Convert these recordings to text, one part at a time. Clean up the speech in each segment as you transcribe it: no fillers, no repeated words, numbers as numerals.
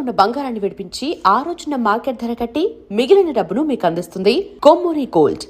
ఉన్న బంగారాన్ని విడిపించి ఆ రోజున మార్కెట్ ధర కట్టి మిగిలిన డబ్బును మీకు అందిస్తుంది Kommuri Gold.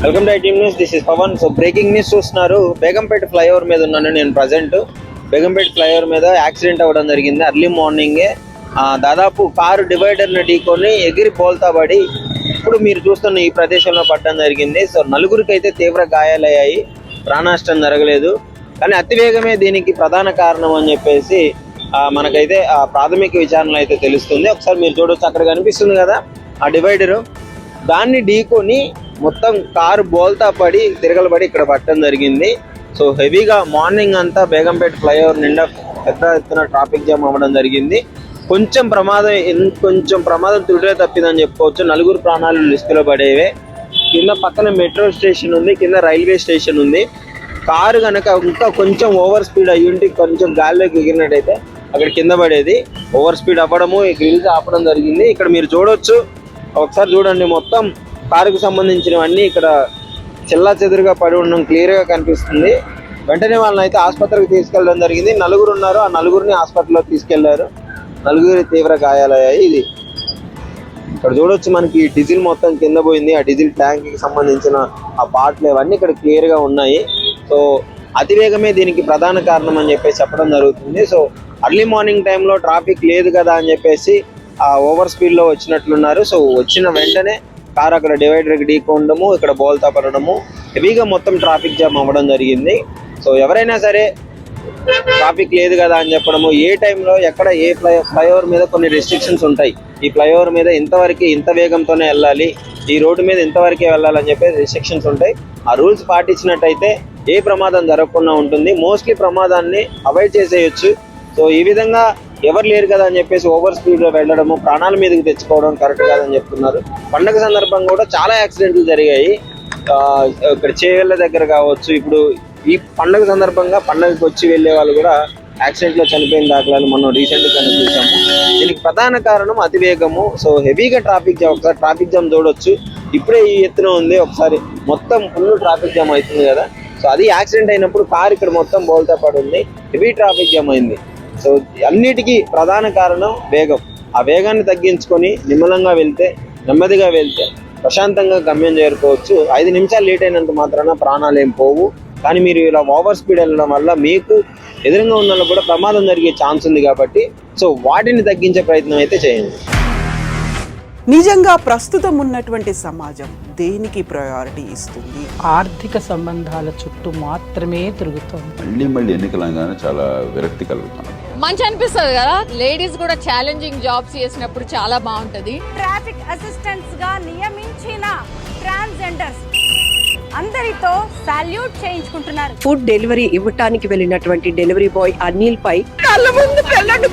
Welcome to ITM news. This is Pawan. So breaking news చూస్తున్నారు. బేగంపేట ఫ్లైఓవర్ మీద ఉన్నాను నేను ప్రజెంట్. బేగంపేట ఫ్లైఓవర్ మీద యాక్సిడెంట్ అవ్వడం జరిగింది అర్లీ మార్నింగే. దాదాపు కారు డివైడర్ని ఢీకొని ఎగిరి బోల్తాబడి ఇప్పుడు మీరు చూస్తున్న ఈ ప్రదేశంలో పడడం జరిగింది. సో నలుగురికి అయితే తీవ్ర గాయాలయ్యాయి, ప్రాణనష్టం జరగలేదు. కానీ అతివేగమే దీనికి ప్రధాన కారణం అని చెప్పేసి మనకైతే ప్రాథమిక విచారణలో అయితే తెలుస్తుంది. ఒకసారి మీరు చూడవచ్చు, అక్కడ కనిపిస్తుంది కదా ఆ డివైడరు, దాన్ని ఢీకొని మొత్తం కారు బోల్తా పడి తిరగలబడి ఇక్కడ పట్టడం జరిగింది. సో హెవీగా మార్నింగ్ అంతా బేగంపేట ఫ్లైఓవర్ నిండా పెద్ద ఎత్తున ట్రాఫిక్ జామ్ అవ్వడం జరిగింది. కొంచెం ప్రమాదం త్రుడే తప్పిందని చెప్పుకోవచ్చు. నలుగురు ప్రాణాలు లిస్టులో పడేవే. కింద పక్కన మెట్రో స్టేషన్ ఉంది, కింద రైల్వే స్టేషన్ ఉంది. కారు కనుక ఇంకా కొంచెం ఓవర్ స్పీడ్ అయ్యుంటే కొంచెం గాల్లోకి ఎగిరినట్టయితే అక్కడ కింద పడేది. ఓవర్ స్పీడ్ అవ్వడము, ఈ గ్రిల్స్ ఆపడం జరిగింది. ఇక్కడ మీరు చూడవచ్చు, ఒకసారి చూడండి, మొత్తం కారుకు సంబంధించినవన్నీ ఇక్కడ చెల్లా చెదురుగా పడి ఉండడం క్లియర్గా కనిపిస్తుంది. వెంటనే వాళ్ళని అయితే ఆసుపత్రికి తీసుకెళ్ళడం జరిగింది. నలుగురు ఉన్నారు, ఆ నలుగురిని హాస్పిటల్లో తీసుకెళ్లారు. నలుగురి తీవ్ర గాయాలయ్యాయి. ఇది ఇక్కడ చూడొచ్చు, మనకి డీజిల్ మొత్తం కింద పోయింది. ఆ డీజిల్ ట్యాంక్కి సంబంధించిన ఆ పార్ట్లు ఇవన్నీ ఇక్కడ క్లియర్గా ఉన్నాయి. సో అతివేగమే దీనికి ప్రధాన కారణం అని చెప్పేసి చెప్పడం జరుగుతుంది. సో అర్లీ మార్నింగ్ టైంలో ట్రాఫిక్ లేదు కదా అని చెప్పేసి ఓవర్ స్పీడ్లో వచ్చినట్లున్నారు. సో వచ్చిన వెంటనే కారు అక్కడ డివైడర్కి ఢీకొనడము, ఇక్కడ బోల్తా పడడము, హెవీగా మొత్తం ట్రాఫిక్ జామ్ అవ్వడం జరిగింది. సో ఎవరైనా సరే ట్రాఫిక్ లేదు కదా అని చెప్పడము, ఏ టైంలో ఎక్కడ ఏ ఫ్లైఓవర్ మీద కొన్ని రెస్ట్రిక్షన్స్ ఉంటాయి. ఈ ఫ్లైఓవర్ మీద ఇంత వేగంతోనే వెళ్ళాలి, ఈ రోడ్డు మీద ఇంతవరకే వెళ్ళాలని చెప్పి రెస్ట్రిక్షన్స్ ఉంటాయి. ఆ రూల్స్ పాటించినట్టయితే ఏ ప్రమాదం జరగకుండా ఉంటుంది. మోస్ట్లీ ప్రమాదాన్ని అవాయిడ్ చేసేయచ్చు. సో ఈ విధంగా ఎవరు లేరు కదా అని చెప్పేసి ఓవర్ స్పీడ్లో వెళ్ళడము, ప్రాణాల మీదకి తెచ్చుకోవడం కరెక్ట్ కాదని చెప్తున్నారు. పండగ సందర్భంగా కూడా చాలా యాక్సిడెంట్లు జరిగాయి. ఇక్కడ చేవెళ్ళ దగ్గర కావచ్చు. ఇప్పుడు ఈ పండగ సందర్భంగా పండగకి వచ్చి వెళ్ళే వాళ్ళు కూడా యాక్సిడెంట్లో చనిపోయిన దాఖలాలు మనం రీసెంట్గా చూసాము. దీనికి ప్రధాన కారణం అతివేగము. సో హెవీగా ట్రాఫిక్ జామ్, ఒకసారి ట్రాఫిక్ జామ్ చూడొచ్చు, ఇప్పుడే ఈ ఎత్తున ఉంది. ఒకసారి మొత్తం ఫుల్ ట్రాఫిక్ జామ్ అవుతుంది కదా. సో అది యాక్సిడెంట్ అయినప్పుడు కారు ఇక్కడ మొత్తం బోల్తా పడి ఉంది, హెవీ ట్రాఫిక్ జామ్ అయింది. సో అన్నిటికీ ప్రధాన కారణం వేగం. ఆ వేగాన్ని తగ్గించుకొని నిమ్మలంగా వెళ్తే, నెమ్మదిగా వెళ్తే ప్రశాంతంగా గమ్యం చేరుకోవచ్చు. 5 నిమిషాలు లేట్ అయినంత మాత్రాన ప్రాణాలు ఏం పోవు. కానీ మీరు ఇలా ఓవర్ స్పీడ్ వెళ్ళడం వల్ల మీకు ఎదురుగా ఉన్న వాళ్ళకు కూడా ప్రమాదం జరిగే ఛాన్స్ ఉంది. కాబట్టి సో వాటిని తగ్గించే ప్రయత్నం అయితే చేయండి. నిజంగా ప్రస్తుతం ఉన్నటువంటి సమాజం దేనికి ప్రయారిటీ ఇస్తుంది? ఆర్థిక సంబంధాల చుట్టూ మాత్రమే తిరుగుతుంది. మళ్ళీ ఎన్నికలంగానే చాలా విరక్తి కలుగుతాను. మంచి అనిపిస్తుంది కదా, లేడీస్ కూడా ఛాలెంజింగ్ జాబ్స్ చేసినప్పుడు చాలా బాగుంటది. ట్రాఫిక్ అసిస్టెంట్స్ గా నియమించిన ట్రాన్స్జెండర్స్ అందరితో సాల్యూట్ చేయించుకుంటున్నారు. ఫుడ్ డెలివరీ ఇవ్వటానికి వెళ్ళినటువంటి డెలివరీ బాయ్ అనిల్ పై కళ్ళ ముందు పెళ్ళండి